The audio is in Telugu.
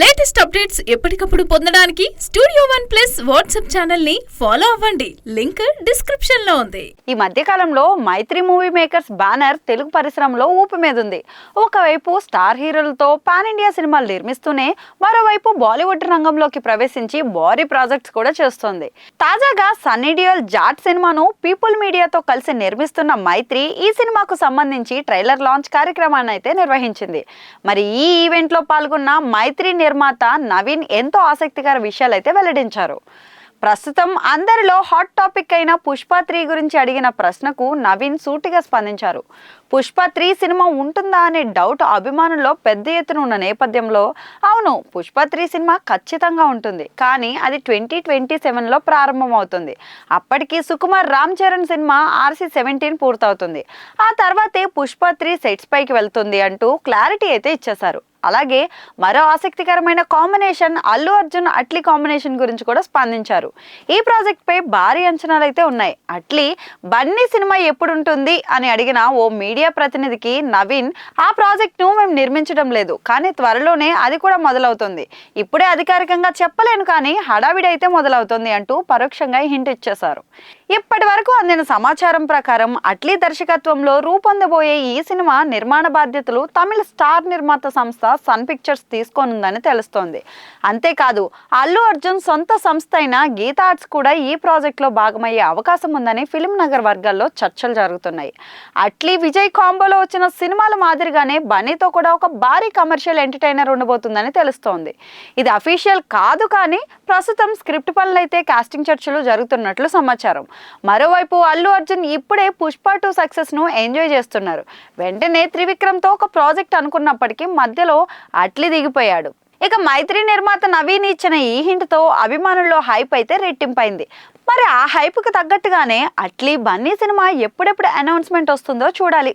లేటెస్ట్ అప్డేట్స్ ఎప్పటికప్పుడు పొందడానికి studio one plus WhatsApp channel ని ఫాలో అవ్వండి. లింక్ డిస్క్రిప్షన్ లో ఉంది. ఈ మధ్య కాలంలో మైత్రి మూవీ మేకర్స్ బ్యానర్ తెలుగు పరిశ్రమలో ఊపి మీద ఉంది. ఒకవైపు స్టార్ హీరోలతో పాన్ ఇండియా సినిమాలు నిర్మిస్తూనే మరోవైపు బాలీవుడ్ రంగంలోకి ప్రవేశించి భారీ ప్రాజెక్ట్స్ కూడా చేస్తోంది. తాజాగా సన్నీ డియోల్ జాట్ సినిమాను పీపుల్ మీడియాతో కలిసి నిర్మిస్తున్న మైత్రి ఈ సినిమాకు సంబంధించి ట్రైలర్ లాంచ్ కార్యక్రమాన్ని అయితే నిర్వహించింది. మరి ఈ ఈవెంట్ లో పాల్గొన్న మైత్రి నిర్మాత నవీన్ ఎంతో ఆసక్తికర విషయాలు అయితే వెల్లడించారు. ప్రస్తుతం అందరిలో హాట్ టాపిక్ అయిన పుష్ప 3 గురించి అడిగిన ప్రశ్నకు నవీన్ సూటిగా స్పందించారు. పుష్ప 3 సినిమా ఉంటుందా అనే డౌట్ అభిమానుల్లో పెద్ద ఎత్తున ఉన్న నేపథ్యంలో అవును, పుష్ప 3 సినిమా ఖచ్చితంగా ఉంటుంది, కానీ అది 2027లో ప్రారంభమవుతుంది. అప్పటికి సుకుమార్ రామ్ చరణ్ సినిమా RC-17 పూర్తవుతుంది. ఆ తర్వాతే పుష్ప 3 సెట్స్ పైకి వెళ్తుంది అంటూ క్లారిటీ అయితే ఇచ్చేశారు. అలాగే మరో ఆసక్తికరమైన కాంబినేషన్ అల్లు అర్జున్ అట్లీ కాంబినేషన్ గురించి కూడా స్పందించారు. ఈ ప్రాజెక్ట్ పై భారీ అంచనాలు అయితే ఉన్నాయి. అట్లీ బన్నీ సినిమా ఎప్పుడు ఉంటుంది అని అడిగిన ఓ మీడియా ప్రతినిధికి నవీన్ ఆ ప్రాజెక్ట్ ను మేము నిర్మించడం లేదు, కానీ త్వరలోనే అది కూడా మొదలవుతుంది. ఇప్పుడే అధికారికంగా చెప్పలేను, కానీ హడావిడి అయితే మొదలవుతుంది అంటూ పరోక్షంగా హింట్ ఇచ్చేశారు. ఇప్పటి వరకు అందిన సమాచారం ప్రకారం అట్లీ దర్శకత్వంలో రూపొందబోయే ఈ సినిమా నిర్మాణ బాధ్యతలు తమిళ స్టార్ నిర్మాత సంస్థ సన్ పిక్చర్స్ తీసుకోనుందని తెలుస్తోంది. అంతేకాదు అల్లు అర్జున్ సొంత సంస్థ అయిన గీతా ఆర్ట్స్ కూడా ఈ ప్రాజెక్ట్ లో భాగమయ్యే అవకాశం ఉందని ఫిలిం నగర్ వర్గాల్లో చర్చలు జరుగుతున్నాయి. అట్లీ విజయ్ కాంబోలో వచ్చిన సినిమాల మాదిరిగానే బన్నీతో కూడా ఒక భారీ కమర్షియల్ ఎంటర్టైనర్ ఉండబోతుందని తెలుస్తోంది. ఇది అఫీషియల్ కాదు, కానీ ప్రస్తుతం స్క్రిప్ట్ పనులు అయితే కాస్టింగ్ చర్చలు జరుగుతున్నట్లు సమాచారం. మరోవైపు అల్లు అర్జున్ ఇప్పుడే పుష్ప 2 సక్సెస్ ను ఎంజాయ్ చేస్తున్నారు. వెంటనే త్రివిక్రమ్ తో ఒక ప్రాజెక్ట్ అనుకున్నప్పటికీ మధ్యలో అట్లీ దిగిపోయాడు. ఇక మైత్రి నిర్మాత నవీన్ ఇచ్చిన ఈ హింట్ తో అభిమానుల్లో హైప్ అయితే రెట్టింపైంది. మరి ఆ హైప్ కు తగ్గట్టుగానే అట్లీ బన్నీ సినిమా ఎప్పుడెప్పుడు అనౌన్స్మెంట్ వస్తుందో చూడాలి.